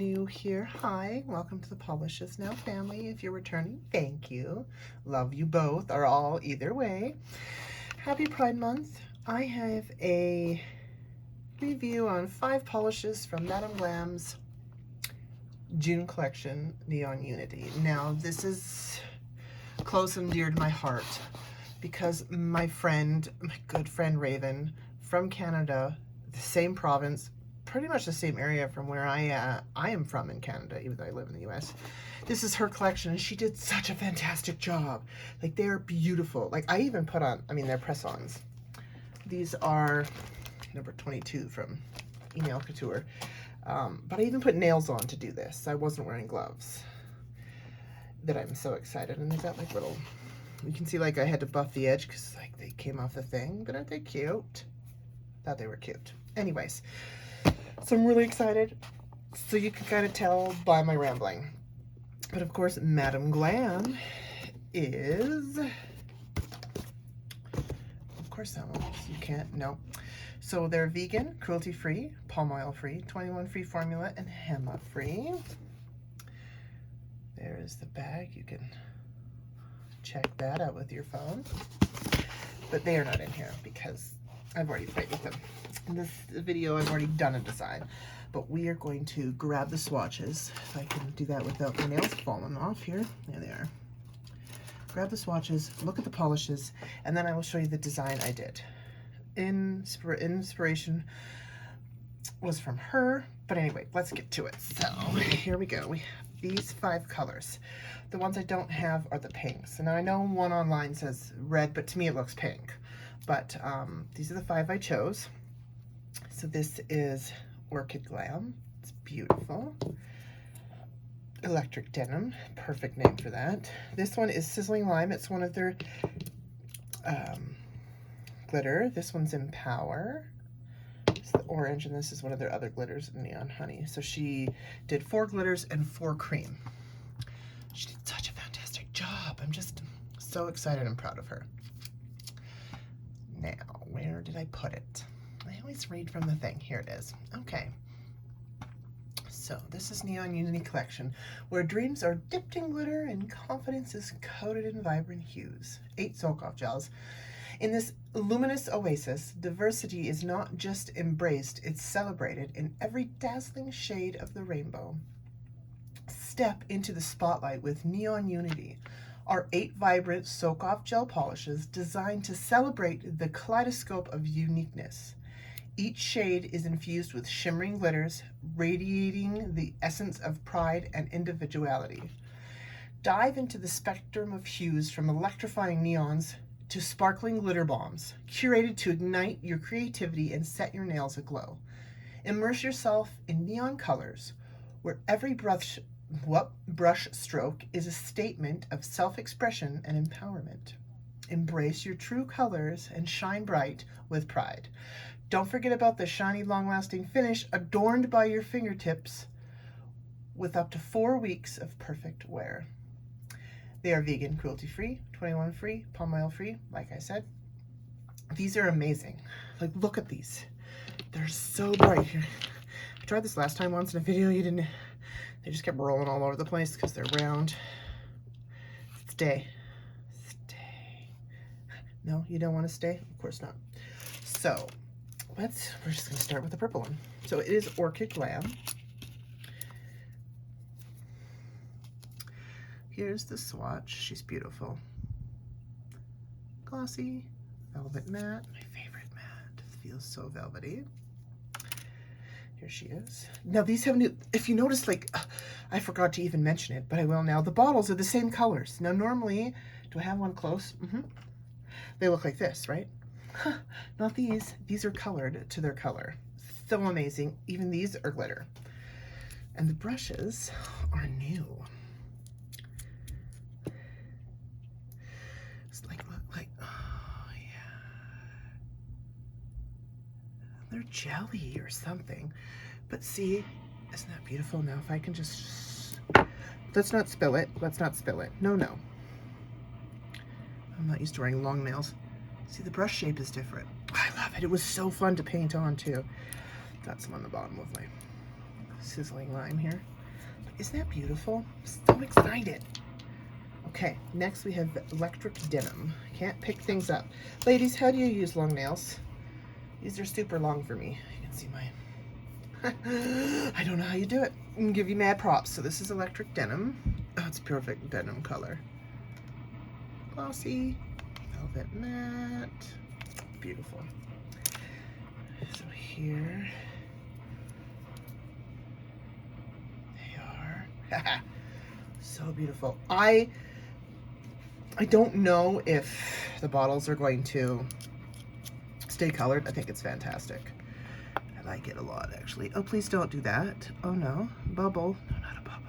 new here, hi, welcome to the Polishes Now family. If you're returning, thank you. Love you both, or all, either way. Happy Pride Month. I have a review on 5 polishes from Madame Glam's June collection, Neon Unity. Now, this is close and dear to my heart because my good friend Raven from Canada, the same province, pretty much the same area from where I am from in Canada, even though I live in the US. This is her collection, and she did such a fantastic job. Like, they're beautiful. Like, I even put on, they're press-ons. These are number 22 from Eeek Couture. But I even put nails on to do this. I wasn't wearing gloves. That I'm so excited. And they got like little, you can see like I had to buff the edge because like they came off the thing. But aren't they cute? Thought they were cute. Anyways, so I'm really excited. So you can kind of tell by my rambling. But of course, Madame Glam is, of course that one, you can't, no. So they're vegan, cruelty-free, palm oil-free, 21-free formula, and HEMA-free. There's the bag. You can check that out with your phone. But they are not in here because I've already played with them. In this video, I've already done a design. But we are going to grab the swatches. If I can do that without my nails falling off here. There they are. Grab the swatches, look at the polishes, and then I will show you the design I did. Inspiration was from her, but anyway, let's get to it. So here we go. We have these 5 colors. The ones I don't have are the pinks. And now I know one online says red, but to me it looks pink. But these are the 5 I chose. So this is Orchid Glam. It's beautiful. Electric Denim, perfect name for that. This one is Sizzling Lime. It's one of their glitter. This one's Empower. It's the orange, and this is one of their other glitters, Neon Honey. So she did 4 glitters and 4 cream. She did such a fantastic job. I'm just so excited and proud of her. Now, where did I put it? I always read from the thing. Here it is. Okay. So this is Neon Unity Collection, where dreams are dipped in glitter and confidence is coated in vibrant hues. 8 soak-off gels. In this luminous oasis, diversity is not just embraced, it's celebrated in every dazzling shade of the rainbow. Step into the spotlight with Neon Unity, our 8 vibrant soak-off gel polishes designed to celebrate the kaleidoscope of uniqueness. Each shade is infused with shimmering glitters, radiating the essence of pride and individuality. Dive into the spectrum of hues from electrifying neons to sparkling glitter bombs, curated to ignite your creativity and set your nails aglow. Immerse yourself in neon colors, where every brush stroke is a statement of self-expression and empowerment. Embrace your true colors and shine bright with pride. Don't forget about the shiny, long-lasting finish adorned by your fingertips with up to 4 weeks of perfect wear. They are vegan, cruelty-free, 21-free, palm oil-free, like I said. These are amazing. Like, look at these. They're so bright. I tried this last time once in a video. They just kept rolling all over the place because they're round. Stay. No, you don't want to stay? Of course not. So, we're just going to start with the purple one. So it is Orchid Glam. Here's the swatch. She's beautiful. Glossy, velvet matte. My favorite matte. It feels so velvety. Here she is. Now these have new, if you notice, like, I forgot to even mention it, but I will now. The bottles are the same colors. Now normally, do I have one close? They look like this, right? Not these. These are colored to their color. So amazing. Even these are glitter. And the brushes are new. It's like, oh yeah. They're jelly or something. But see, isn't that beautiful? Now if I can just, let's not spill it. Let's not spill it. No, no. I'm not used to wearing long nails. See, the brush shape is different. I love it. It was so fun to paint on too. Got some on the bottom of my Sizzling Lime here. Isn't that beautiful? I'm so excited. Okay, next we have Electric Denim. Can't pick things up. Ladies, how do you use long nails? These are super long for me. You can see mine. I don't know how you do it. I'm gonna give you mad props. So this is Electric Denim. Oh, it's perfect denim color. Glossy, velvet matte, beautiful. So here they are. So beautiful. I don't know if the bottles are going to stay colored. I think it's fantastic. I like it a lot, actually. Oh, please don't do that. Oh no, bubble. No, not a bubble.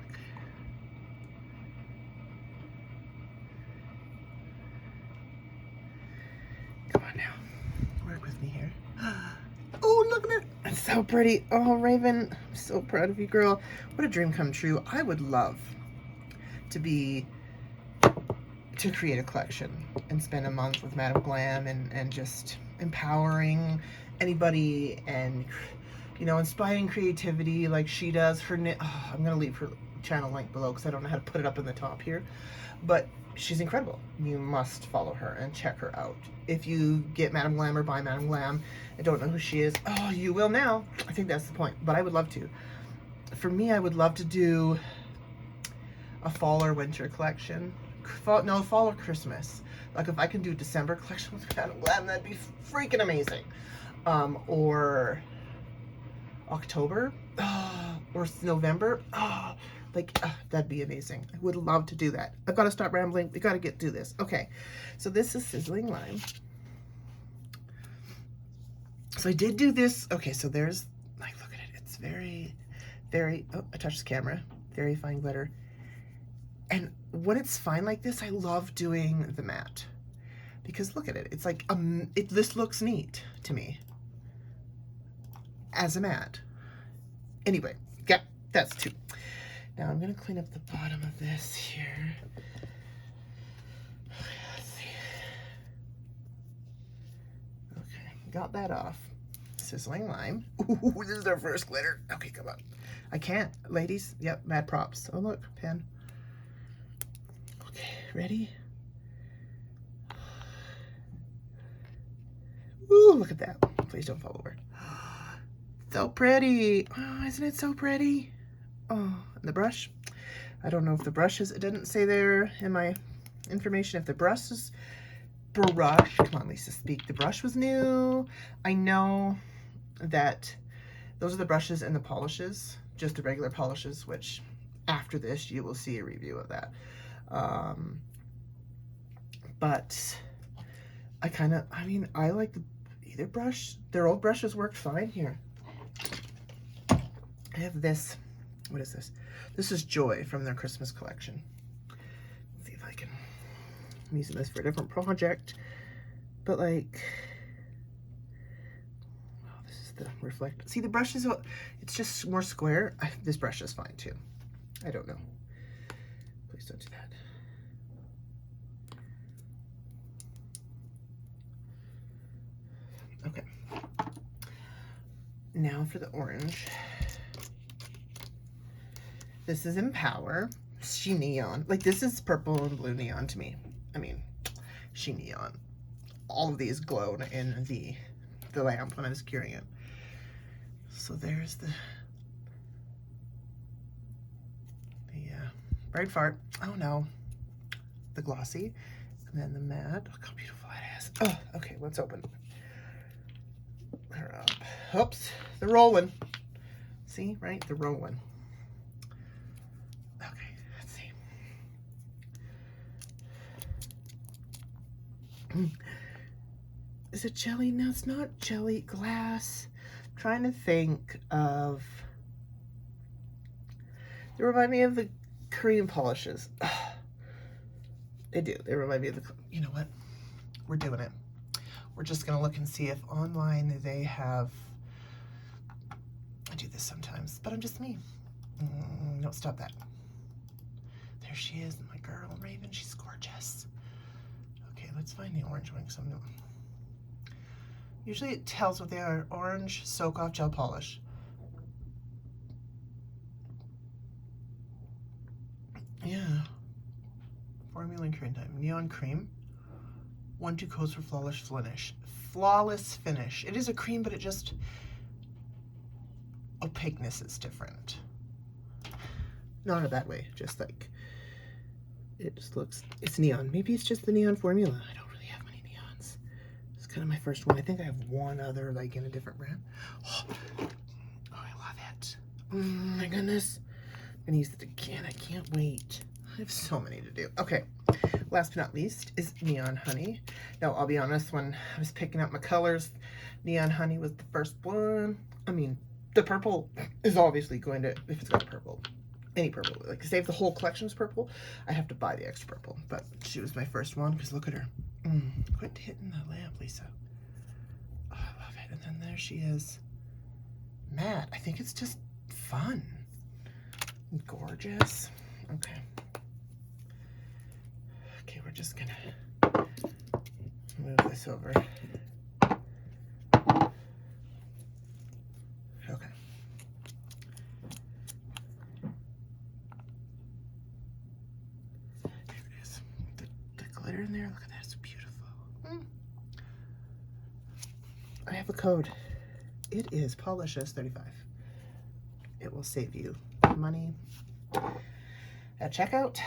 Okay. Come on now, work with me here. Oh, look at it. It's so pretty. Oh, Raven, I'm so proud of you, girl. What a dream come true. I would love to create a collection and spend a month with Madame Glam and just empowering anybody and, you know, inspiring creativity like she does. I'm gonna leave her channel link below because I don't know how to put it up in the top here, but she's incredible. You must follow her and check her out. If you get Madame Glam or buy Madame Glam and don't know who she is, oh, you will now. I think that's the point, but I would love to. For me, I would love to do a fall or winter collection. Fall or Christmas. Like if I can do December collection with Madame Glam, that'd be freaking amazing. Or October, or November, that'd be amazing. I would love to do that. I've got to stop rambling. We got to get to this. Okay, so this is Sizzling Lime. So I did do this. Okay, so there's, like, look at it. It's very, very, oh, I touched the camera. Very fine glitter. And when it's fine like this, I love doing the matte. Because look at it. It's like, this looks neat to me. As a matte. Anyway, yeah, that's two. Now I'm going to clean up the bottom of this here. Let's see. Okay, got that off. Sizzling Lime. Ooh, this is our first glitter. Okay, come on. I can't. Ladies, yep, mad props. Oh, look, pen. Okay, ready? Ooh, look at that. Please don't fall over. So pretty. Oh, isn't it so pretty? Oh, and the brush. I don't know if the brush is, it didn't say there in my information if the brush is, come on, Lisa, speak. The brush was new. I know that those are the brushes and the polishes, just the regular polishes, which after this you will see a review of that. But I like either brush. Their old brushes worked fine here. I have this. What is this? This is Joy from their Christmas collection. Let's see if I can. I'm using this for a different project. But like, oh, this is the reflect. See, the brush is, it's just more square. This brush is fine too. I don't know. Please don't do that. Okay. Now for the orange. This is Empower. She neon. Like, this is purple and blue neon to me. I mean, she neon. All of these glowed in the lamp when I was curing it. So there's the bright fart. Oh no. The glossy. And then the matte. Look how beautiful it is. Oh, okay, let's open. They're up. Oops, they're rolling. See, right? They're rolling. Okay, let's see. Is it jelly? No, it's not jelly. Glass. I'm trying to think of. They remind me of the Korean polishes. They do. They remind me of the. You know what? We're doing it. We're just gonna look and see if online they have. I do this sometimes, but I'm just me. No, stop that. There she is, my girl, Raven. She's gorgeous. Okay, let's find the orange one. Usually it tells what they are. Orange Soak Off Gel Polish. Formula and Cream Time. Neon Cream. 1-2 coats for flawless finish. Flawless finish. It is a cream, but it just... opaqueness is different. Not in a bad way. Just like... it just looks... it's neon. Maybe it's just the neon formula. I don't really have many neons. It's kind of my first one. I think I have one other, like, in a different brand. Oh, I love it. Oh my goodness. I'm gonna use it again. I can't wait. I have so many to do. Okay, last but not least is Neon Honey. Now, I'll be honest, when I was picking out my colors, Neon Honey was the first one. I mean, the purple is obviously going to, if it's got purple, any purple, like say if the whole collection is purple, I have to buy the extra purple. But she was my first one, because look at her. Quit hitting the lamp, Lisa. Oh, I love it. And then there she is. Matte. I think it's just fun. Gorgeous. Okay. Okay, we're just gonna move this over. Okay. Here it is. The glitter in there, look at that, it's beautiful. I have a code. It is Polishus35. It will save you money at checkout.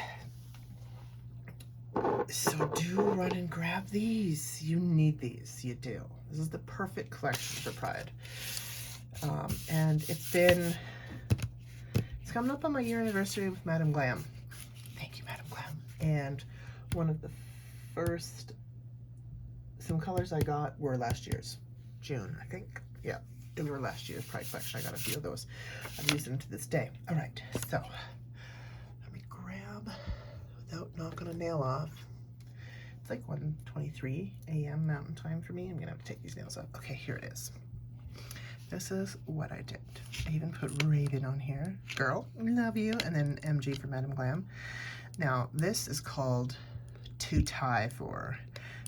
So do run and grab these. You need these. You do. This is the perfect collection for Pride. And it's coming up on my year anniversary with Madam Glam. Thank you, Madam Glam. And one of the first, some colors I got were last year's. June, I think. Yeah, they were last year's Pride collection. I got a few of those. I've used them to this day. All right, so let me grab, without knocking a nail off. It's like 1:23 a.m. Mountain Time for me. I'm gonna have to take these nails off. Okay, here it is. This is what I did. I even put Raven on here. Girl, love you. And then MG for Madam Glam. Now, this is called To Tye For,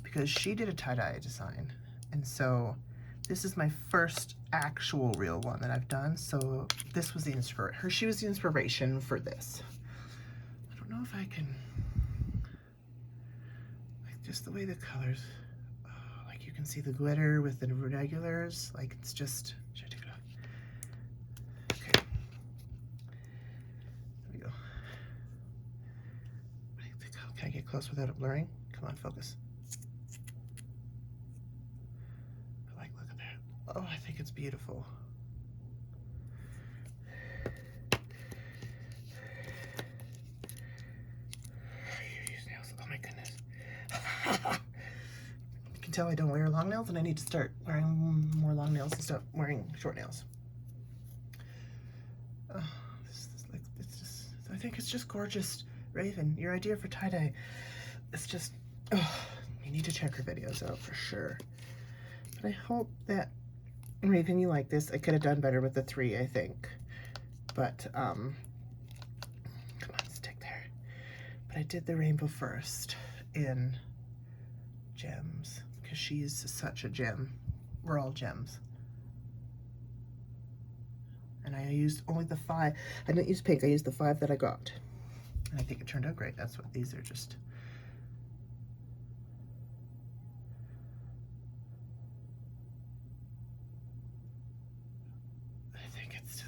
because she did a tie-dye design. And so this is my first actual real one that I've done. So this was the inspiration. She was the inspiration for this. I don't know if I can, like, just the way the colors, like you can see the glitter with the regulars. Like, it's just, should I take it off? Okay. There we go. Can I get close without it blurring? Come on, focus. Oh, I think it's beautiful. Use nails. Oh my goodness. You can tell I don't wear long nails, and I need to start wearing more long nails and stop wearing short nails. Oh, this is like, it's just, I think it's just gorgeous. Raven, your idea for tie-dye, it's just, oh, you need to check her videos out for sure. But I hope that Raven, you like this. I could have done better with the 3, I think. But, come on, stick there. But I did the rainbow first in gems, because she's such a gem. We're all gems. And I used only the 5. I didn't use pink. I used the 5 that I got. And I think it turned out great. That's what these are, just...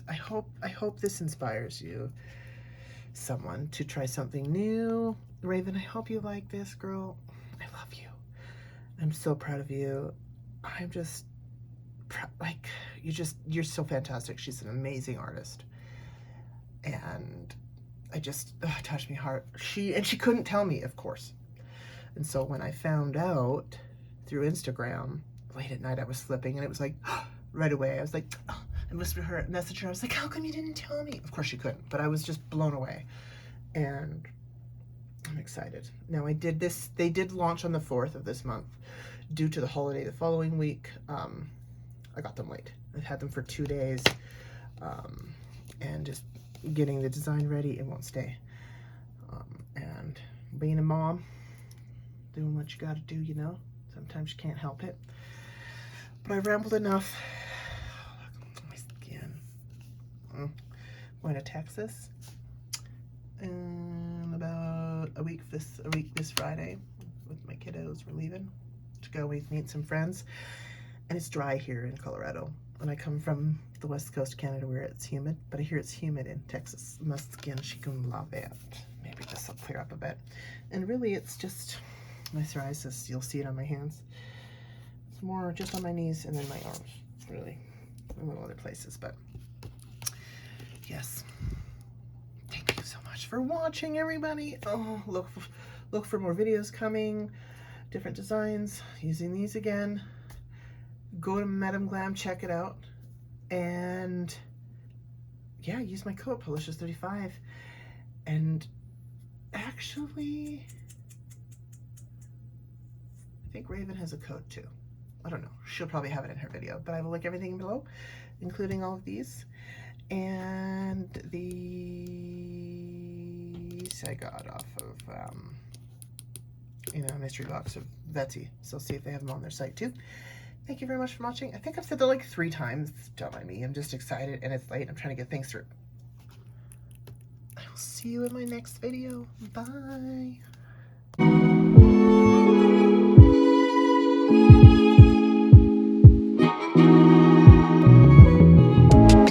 I hope this inspires you, someone, to try something new. Raven, I hope you like this, girl. I love you. I'm so proud of you. I'm just, like, you're so fantastic. She's an amazing artist. And I just, it touched me heart. She couldn't tell me, of course. And so when I found out through Instagram, late at night I was flipping, and it was like, right away, I was like, oh. I whispered her, messaged her, I was like, how come you didn't tell me? Of course she couldn't, but I was just blown away. And I'm excited. Now I did this, they did launch on the 4th of this month. Due to the holiday the following week, I got them late. I've had them for 2 days, and just getting the design ready, it won't stay. And being a mom, doing what you gotta do, you know? Sometimes you can't help it. But I rambled enough. Going to Texas in about a week this Friday with my kiddos. We're leaving to go meet some friends, and it's dry here in Colorado. And I come from the west coast of Canada where it's humid, but I hear it's humid in Texas. My skin, she can love it. Maybe this will clear up a bit. And really, it's just my psoriasis. You'll see it on my hands. It's more just on my knees and then my arms, really, and little other places. But yes, thank you so much for watching, everybody. Oh, look for more videos coming, different designs, using these again. Go to Madame Glam, check it out, and yeah, use my code Pelicious35. And actually, I think Raven has a code too. I don't know. She'll probably have it in her video, but I will link everything below, including all of these. And these I got off of, mystery box of Betsy. So see if they have them on their site too. Thank you very much for watching. I think I've said that like 3 times. Don't mind me. I'm just excited and it's late. I'm trying to get things through. I will see you in my next video. Bye.